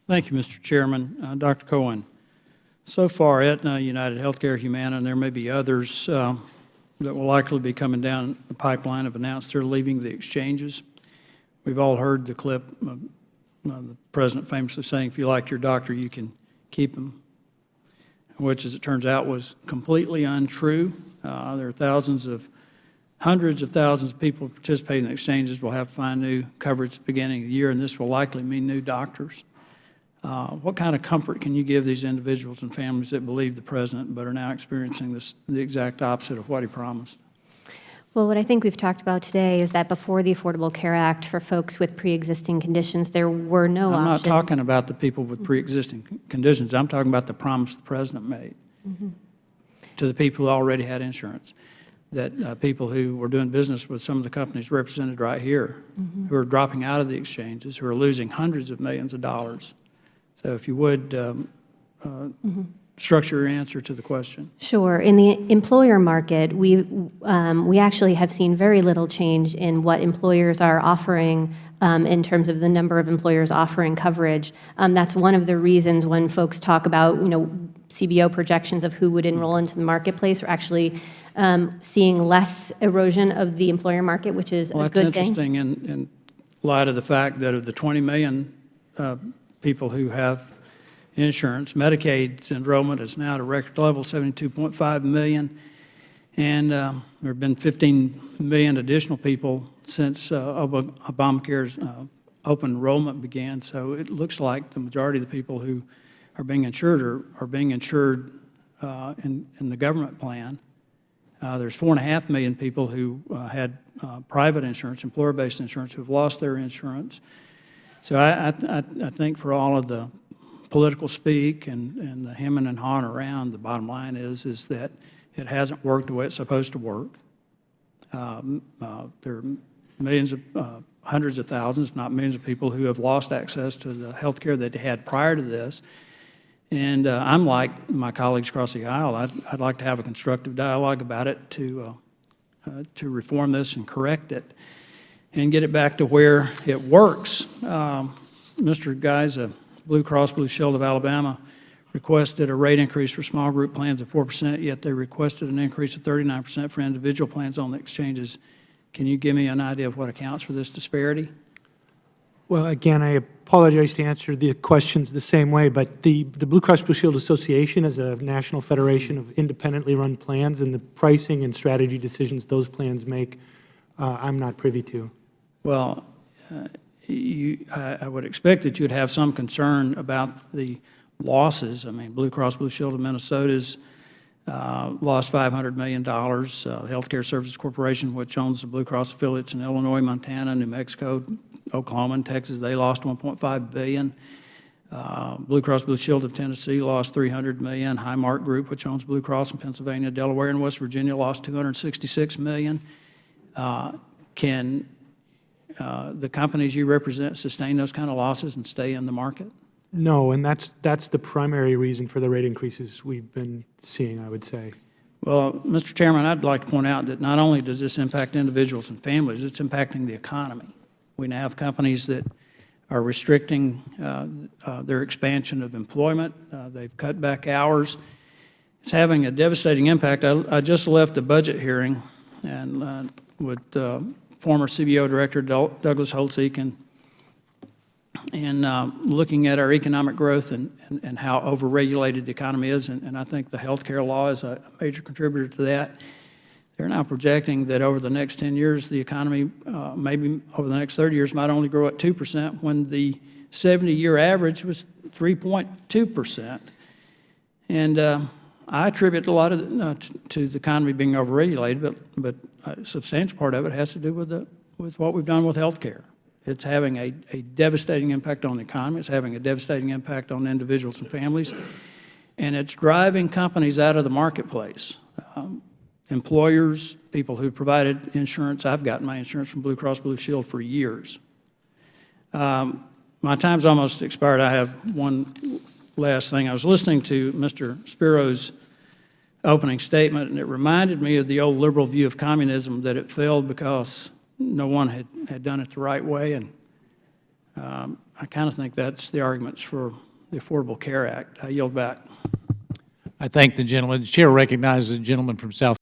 Thank you, Mr. Chairman. Dr. Cohen, so far Aetna, United Healthcare, Humana, and there may be others that will likely be coming down the pipeline have announced they're leaving the exchanges. We've all heard the clip of the president famously saying, if you like your doctor, you can keep him, which, as it turns out, was completely untrue. There are hundreds of thousands of people participating in the exchanges will have to find new coverage at the beginning of the year, and this will likely mean new doctors. What kind of comfort can you give these individuals and families that believe the president but are now experiencing the exact opposite of what he promised? Well, what I think we've talked about today is that before the Affordable Care Act, for folks with pre-existing conditions, there were no options. I'm not talking about the people with pre-existing conditions. I'm talking about the promise the president made to the people who already had insurance, that people who were doing business with some of the companies represented right here, who are dropping out of the exchanges, who are losing hundreds of millions of dollars. So if you would structure your answer to the question. Sure. In the employer market, we actually have seen very little change in what employers are offering in terms of the number of employers offering coverage. That's one of the reasons when folks talk about, CBO projections of who would enroll into the marketplace, we're actually seeing less erosion of the employer market, which is a good thing. That's interesting in light of the fact that of the 20 million people who have insurance, Medicaid's enrollment is now at a record level, 72.5 million, and there have been 15 million additional people since Obamacare's open enrollment began. So it looks like the majority of the people who are being insured are being insured in the government plan. There's 4.5 million people who had private insurance, employer-based insurance, who have lost their insurance. So I think for all of the political speak and the hemming and hawing around, the bottom line is that it hasn't worked the way it's supposed to work. There are millions of, hundreds of thousands, if not millions of people who have lost access to the health care that they had prior to this. And I'm like my colleagues across the aisle. I'd like to have a constructive dialogue about it to reform this and correct it and get it back to where it works. Mr. Guy's Blue Cross Blue Shield of Alabama requested a rate increase for small group plans of 4%, yet they requested an increase of 39% for individual plans on the exchanges. Can you give me an idea of what accounts for this disparity? Well, again, I apologize to answer the questions the same way, but the Blue Cross Blue Shield Association is a national federation of independently run plans, and the pricing and strategy decisions those plans make, I'm not privy to. Well, I would expect that you'd have some concern about the losses. I mean, Blue Cross Blue Shield of Minnesota's lost $500 million. The Healthcare Services Corporation, which owns the Blue Cross affiliates in Illinois, Montana, New Mexico, Oklahoma, and Texas, they lost $1.5 billion. Blue Cross Blue Shield of Tennessee lost $300 million. Highmark Group, which owns Blue Cross in Pennsylvania, Delaware, and West Virginia, lost $266 million. Can the companies you represent sustain those kind of losses and stay in the market? No, and that's the primary reason for the rate increases we've been seeing, I would say. Well, Mr. Chairman, I'd like to point out that not only does this impact individuals and families, it's impacting the economy. We now have companies that are restricting their expansion of employment. They've cut back hours. It's having a devastating impact. I just left a budget hearing and with former CBO Director Douglas Holtzeek and looking at our economic growth and how overregulated the economy is, and I think the health care law is a major contributor to that. They're now projecting that over the next 10 years, the economy, maybe over the next 30 years, might only grow at 2%, when the 70-year average was 3.2%. And I attribute a lot of to the economy being overregulated, but a substantial part of it has to do with what we've done with health care. It's having a devastating impact on the economy. It's having a devastating impact on individuals and families. And it's driving companies out of the marketplace. Employers, people who provided insurance. I've gotten my insurance from Blue Cross Blue Shield for years. My time's almost expired. I have one last thing. I was listening to Mr. Spiro's opening statement, and it reminded me of the old liberal view of communism, that it failed because no one had done it the right way. And I kind of think that's the arguments for the Affordable Care Act. I yield back. I thank the gentleman. The chair recognizes the gentleman from South